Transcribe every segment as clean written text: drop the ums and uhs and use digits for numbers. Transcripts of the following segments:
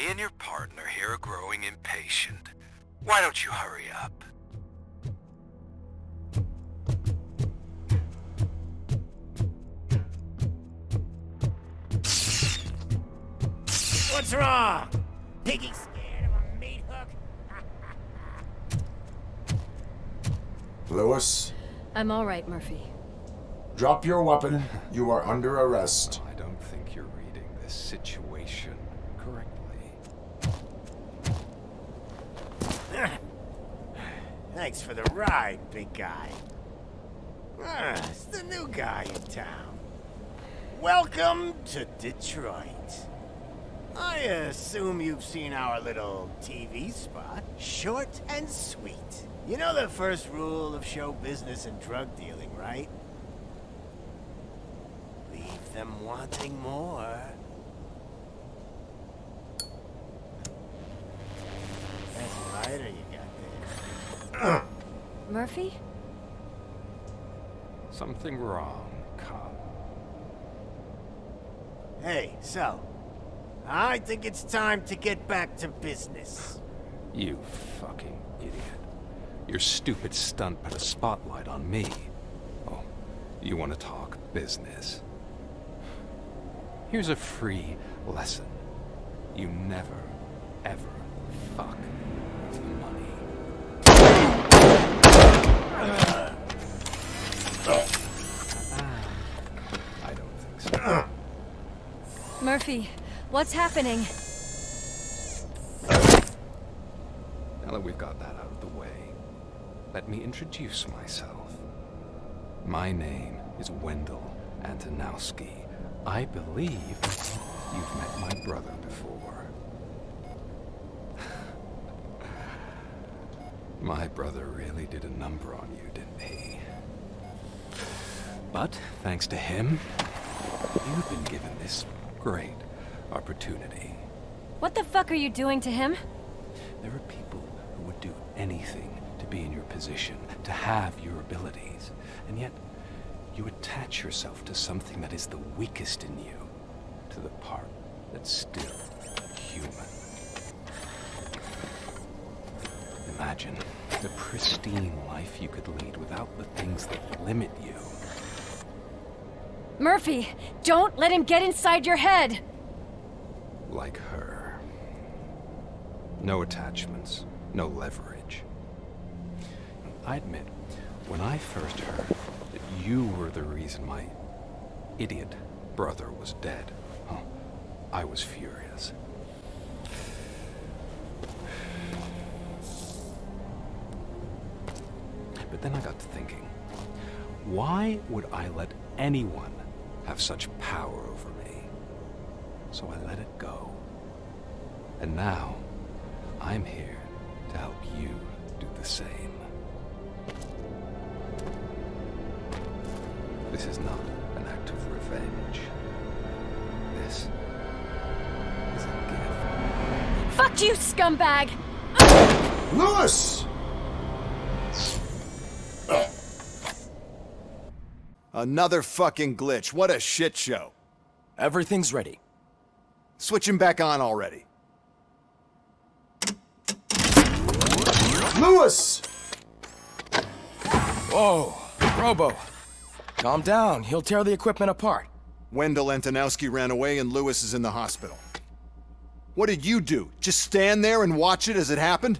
Me and your partner here are growing impatient. Why don't you hurry up? What's wrong? Piggy scared of a meat hook? Lewis, I'm all right, Murphy. drop your weapon. You are under arrest. I don't think you're reading this situation correctly. Thanks for the ride, big guy. It's the new guy in town. Welcome to Detroit. I assume you've seen our little TV spot. Short and sweet. You know the first rule of show business and drug dealing, right? Leave them wanting more. That's a lighter you got there. Murphy? Something wrong, cop. Hey, so, I think it's time to get back to business. You fucking idiot. Your stupid stunt put a spotlight on me. Oh, you want to talk business? Here's a free lesson. You never, ever fuck with money. I don't think so. Murphy, what's happening? Now that we've got that out of the way, let me introduce myself. My name is Wendell Antonowsky. I believe you've met my brother before. My brother really did a number on you, didn't he? But thanks to him, you've been given this great opportunity. What the fuck are you doing to him? There are people who would do anything to be in your position, to have your abilities, and yet you attach yourself to something that is the weakest in you, to the part that's still human. Imagine the pristine life you could lead without the things that limit you. Murphy, don't let him get inside your head! Like her. No attachments, no leverage. I admit, when I first heard that you were the reason my idiot brother was dead, I was furious. But then I got to thinking, why would I let anyone have such power over me? So I let it go. And now, I'm here to help you do the same. This is not an act of revenge. This is a gift. Fuck you, scumbag! Lewis! Another fucking glitch. What a shit show. Everything's ready. Switch him back on already. Lewis! Whoa, Robo. Calm down. He'll tear the equipment apart. Wendell Antonowsky ran away and Lewis is in the hospital. What did you do? Just stand there and watch it as it happened?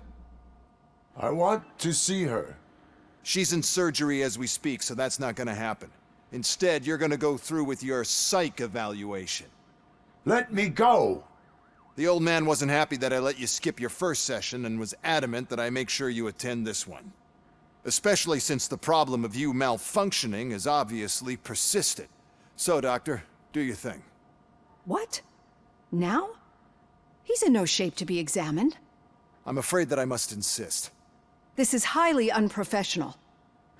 I want to see her. She's in surgery as we speak, so that's not gonna happen. Instead, you're gonna go through with your psych evaluation. Let me go! The old man wasn't happy that I let you skip your first session and was adamant that I make sure you attend this one. Especially since the problem of you malfunctioning is obviously persistent. So, Doctor, do your thing. What? Now? He's in no shape to be examined. I'm afraid that I must insist. This is highly unprofessional.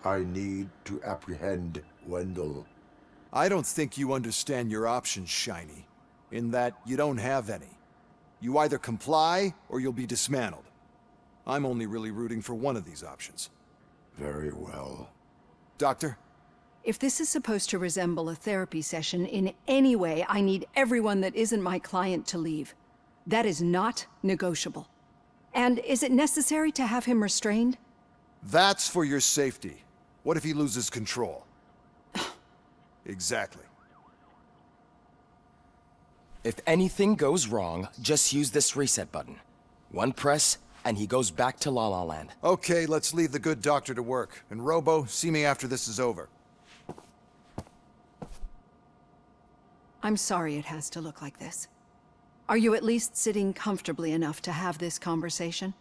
I need to apprehend Wendell. I don't think you understand your options, Shiny, in that you don't have any. You either comply or you'll be dismantled. I'm only really rooting for one of these options. Very well. Doctor? If this is supposed to resemble a therapy session in any way, I need everyone that isn't my client to leave. That is not negotiable. And is it necessary to have him restrained? That's for your safety. What if he loses control? Exactly. If anything goes wrong, just use this reset button. One press, and he goes back to La La Land. Okay, let's leave the good doctor to work. And Robo, see me after this is over. I'm sorry it has to look like this. Are you at least sitting comfortably enough to have this conversation?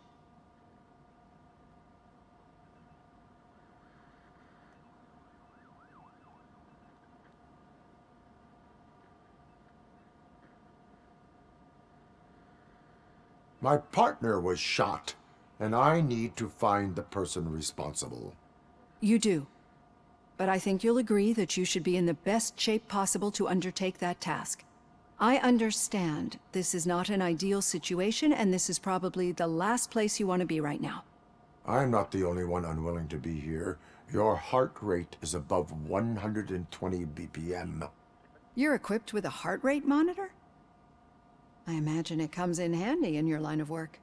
My partner was shot, and I need to find the person responsible. You do. But I think you'll agree that you should be in the best shape possible to undertake that task. I understand this is not an ideal situation, and this is probably the last place you want to be right now. I'm not the only one unwilling to be here. Your heart rate is above 120 BPM. You're equipped with a heart rate monitor? I imagine it comes in handy in your line of work.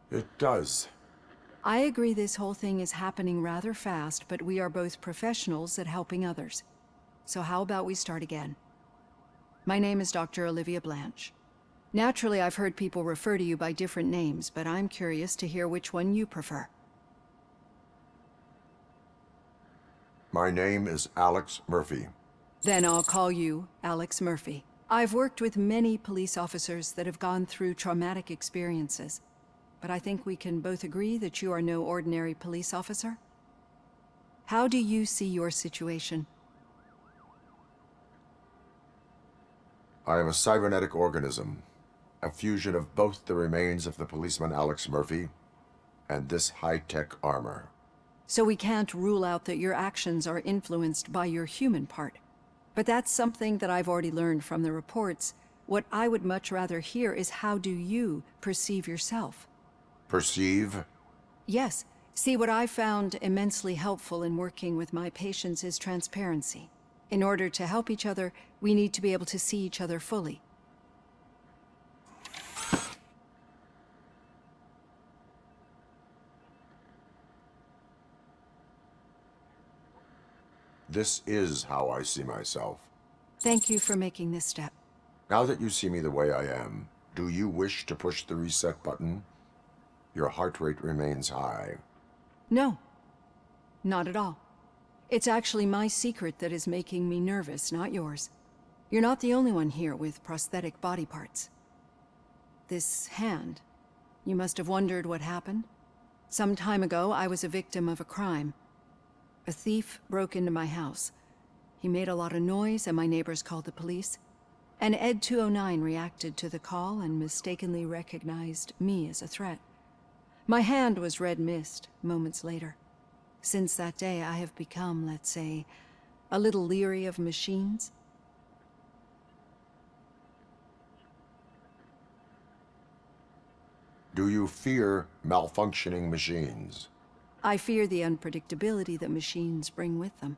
It does. I agree this whole thing is happening rather fast, but we are both professionals at helping others. So how about we start again? My name is Dr. Olivia Blanche. Naturally, I've heard people refer to you by different names, but I'm curious to hear which one you prefer. My name is Alex Murphy. Then I'll call you Alex Murphy. I've worked with many police officers that have gone through traumatic experiences, but I think we can both agree that you are no ordinary police officer. How do you see your situation? I am a cybernetic organism, a fusion of both the remains of the policeman Alex Murphy and this high-tech armor. So we can't rule out that your actions are influenced by your human part. But that's something that I've already learned from the reports. What I would much rather hear is how do you perceive yourself? Perceive? Yes. See, what I found immensely helpful in working with my patients is transparency. In order to help each other, we need to be able to see each other fully. This is how I see myself. Thank you for making this step. Now that you see me the way I am, do you wish to push the reset button? Your heart rate remains high. No, not at all. It's actually my secret that is making me nervous, not yours. You're not the only one here with prosthetic body parts. This hand, you must have wondered what happened. Some time ago, I was a victim of a crime. A thief broke into my house. He made a lot of noise and my neighbors called the police. And Ed 209 reacted to the call and mistakenly recognized me as a threat. My hand was red mist moments later. Since that day, I have become, let's say, a little leery of machines. Do you fear malfunctioning machines? I fear the unpredictability that machines bring with them.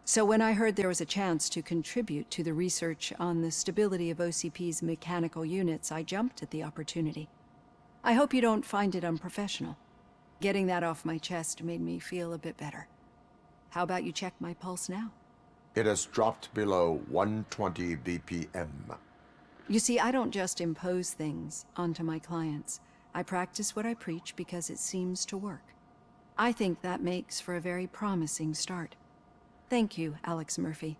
So when I heard there was a chance to contribute to the research on the stability of OCP's mechanical units, I jumped at the opportunity. I hope you don't find it unprofessional. Getting that off my chest made me feel a bit better. How about you check my pulse now? It has dropped below 120 BPM. You see, I don't just impose things onto my clients. I practice what I preach because it seems to work. I think that makes for a very promising start. Thank you, Alex Murphy.